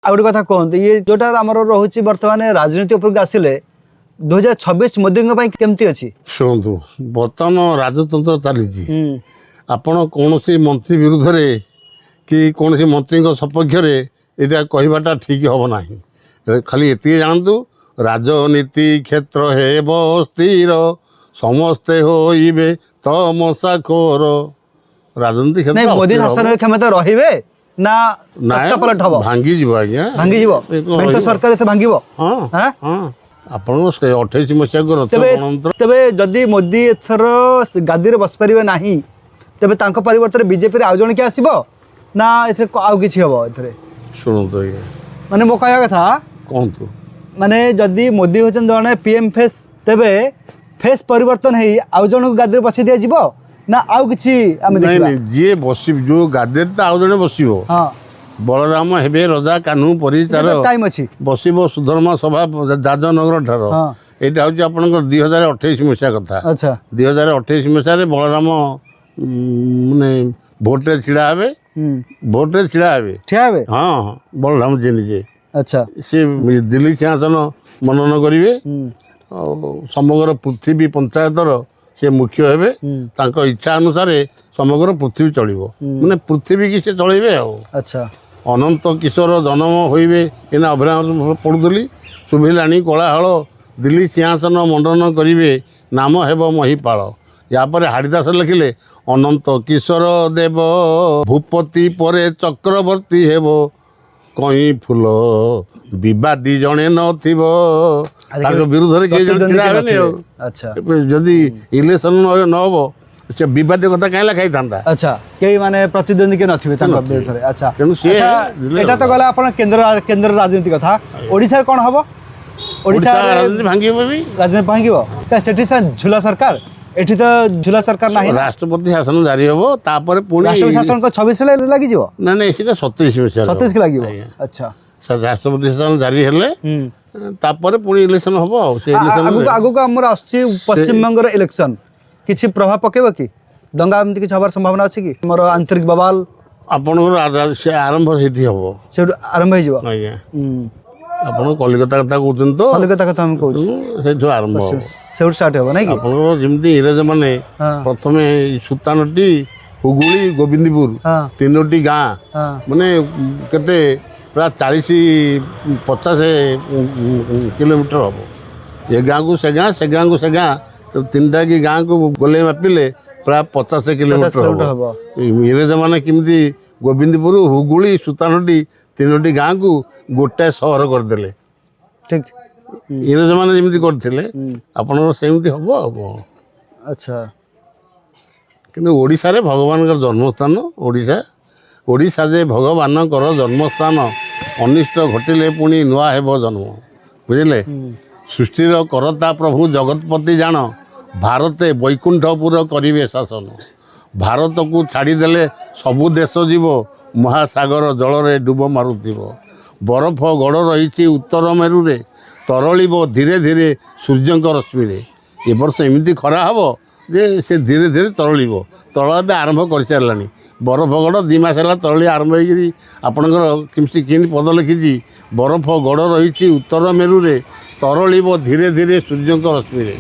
आ गोटे कथा कहते ये जोटा आम रोचे बर्तमान राजनीति उपरक आसिले 2026 मोदी केमती अच्छी शुणु बर्तमान राजतंत्र चली आपण कौन मंत्री विरुद्ध रे कि कौन मंत्री सपक्ष यहाँ कहवाटा ठीक हम ना खाली ये जानतु राजनीति क्षेत्र है स्थिर समस्ते होइबे तमसा खोर राजनीति क्षेत्र मोदी शासन क्षमता रहिबे ना पलट हम भांगी जीव आज्ञा भांगी जीव मेंटो सरकार एते भांगिबो हाँ हां हाँ आपण 28 मसीहा को तबे जदि मोदी एथर गादी रे बस परिबे नाही तबे तांको परिवर्तन बीजेपी रे आउ जण के आसीबो ना एथे आउ किछि हबो एथरे सुनो तो ये माने मो कहया कथा कोन तो माने जदि मोदी होचन जणे पीएम फेस तबे फेस परिवर्तन हेई आउ जण को गादी रे बछि दिया जिवो ना आउ किछि आमे देखिबा नहीं जे बसी जो गादी रे आउ जणे बसिबो हां बलराम हेबे रजा कानू परिचार टाइम अछि बसिबो सुधर्मा सभा जाजनगर ठार हां एटा होची आपनकर 2028 मसीहा कथा अच्छा 2028 मसीहा रे बलराम माने भोट रे छिड़ा हेबे भोट रे छिड़ा हेबे ठिया हेबे हां बलराम जी निजे अच्छा से दिल्ली सिंहासन मनन करिवे समग्र पृथ्वी पंचायतर से मुख्य हेबे तांको इच्छा अनुसार समग्र पृथ्वी चलिबो माने पृथ्वी की से चलेबे अच्छा अनंत किशोर जन्म होइबे एना अभिनय पढ़ुली शुभिलाणी कोलाहल दिल्ली सिंहासन मंडन करिवे नाम हेबो महिपाल या पर हाड़ीदास लिखिले अनंत किशोर देव भूपति परे चक्रवर्ती हेबो कहीं फूल विवादी जणे नथिबो ताको विरुद्ध रे के जण छिड़ा हेबे अच्छा जदी इलेक्शन न होबो से विवाद कथा कहीं लिखाई था अच्छा कई माने प्रतिद्वंदी के नथिबे तांको विरुद्ध रे अच्छा अच्छा एटा तो गला अपन केंद्र राजनीति कथा ओडिसा कोन हबो ओडिसा राजनीति भांगिबो भी राजनीति भांगिबो का सेठी झुला सरकार एठी तो झुला सरकार नाही राष्ट्रपति शासन जारी होबो तापर पुणी राष्ट्रपति शासन को 26 ले लागि जिवो ना ना सीधा 27 में 27 के लागिवो अच्छा राष्ट्रपति शासन जारी हेले तापर पुणी इलेक्शन होबो से इलेक्शन आगु को हमर आछि पश्चिम बंग रे इलेक्शन किछि प्रभाव पकेबो कि दंगा एमति किछि हबार संभावना अछि कि हमर आंतरिक बवाल आपन से आरंभ हेती होबो से आरंभ हो जिवो आज्ञा आपन कलिकता कथा कहउछन तो कलिकता कथा हम कहू से जो आरंभ से स्टार्ट हो नै कि आपन जेमति इंग्रज माने प्रथमे सुतानटी हुगुली गोविंदपुर तीनोटी गाँ माने केते प्राय 40-50 किलोमीटर हम ये गाँ को से गाँ तो तीन टा की गाँ को गोले मापिले प्राय 50 किलोमीटर हम इंग्रज माने किमती गोविंदपुर हुगुली सुतानटी तीनोटी गाँ को गोटाए सहर करदे ठीक इंग्रज माने जेमती करथिले आपन सेमती हबो अच्छा किंतु ओडिशा रे भगवान का जन्मस्थान ओडिशा जे भगवान जन्मस्थान अनिष्ट घटिले पुणी नुआ हेब जन्म बुझिले सृष्टिर करता प्रभु जगतपति जान भारते वैकुंठपुर करिवे शासन भारत को छाड़ीदेले सबु देश जीव महासागर जल रे डुब मारुथिबो बरफ गड़ रही उत्तर मेरु रे तरलिब धीरे धीरे सूर्यंक रश्मि रे ए वर्ष एमती खरा हबो जे से धीरे धीरे तरलिब तल ए आरंभ कर सारानी बरफ गड़ 2 मास है तरली आरंभ होगी आपणकर किमसी कि पद लिखी बरफ गड़ रही उत्तर मेरु रे तरलिब धीरे धीरे सूर्यंक रश्मि रे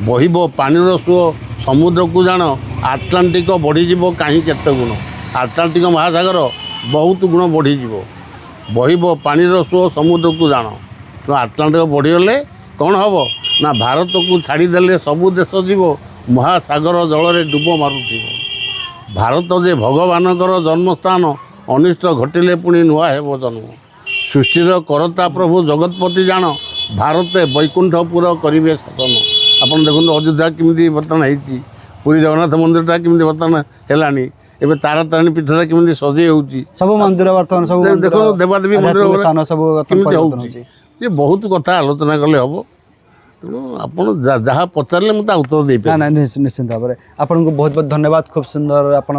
बहिब पानीर सुओ समुद्र को जान आटलांटिक बढ़ीज कहीं केते गुण आटलांटिक महासागर बहुत गुण बढ़ीज बहिब पानीर सुओ समुद्र को जान तो आटलांटिक बढ़ीगले कौन हम ना भारत को छाड़ीदेले सबु देश जीव महासागर जल रे डुब मारुथिबो भारत जे भगवानकर जन्मस्थान अनिष्ट घटिले पुणी नुआ हेब जन्म सृष्टिर करता प्रभु जगतपति जान भारते वैकुंठपुर करिवे शासन आपन देखो अयोध्या किमती बर्तमान होती पुरी जगन्नाथ मंदिरटा किमती बर्तमान हेलानी एबे तारातारिणी पीठरा किमती सजे होउची सब मंदिर बर्तमान सब देखो देवादेवी मंदिर स्थान सब किमती होउची ये बहुत कथा आलोचना कले हबो तेणु आपन जहाँ पचारे मुझे उत्तर दे ना ना निश्चिंत भाव में आपन को बहुत बहुत धन्यवाद खूब सुंदर आप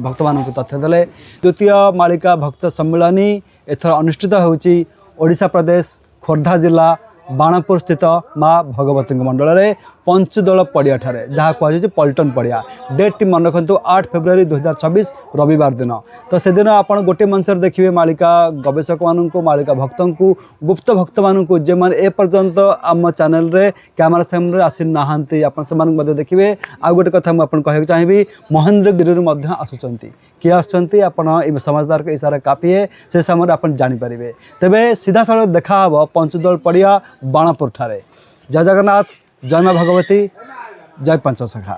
भक्त मान तथ्य देले द्वितीय मालिका भक्त सम्मिलनी एथर अनुष्ठित होउची ओडिशा प्रदेश खोर्धा जिला बाणपुर स्थित माँ भगवती मंडल में पंचदोल पड़िया ठारे जहाँ कहुच्छे पल्टन पड़िया डेट टी मन रखु 8 फेब्रुआरी 2024 रविवार दिन। तो से दिन आप गोटे मंचर देखिए मालिका गवेषक मानू मालिका भक्त को गुप्त भक्त मानू जे मैंने ए पर्यंत आम चैनल रे कैमेरा सामने आसी नहांती आप देखिए। आ गोटे कथा मुझे कहना चाहिए महेंद्रगिरी आसुँच किए आसुँच आप समझदार के इशारा काफी से समय आप जानीपर तेरे सीधा साल देखा पंचदोल पड़िया बाणपुर ठारे। जय जगन्नाथ, जय माँ भगवती, जय पंचसखा।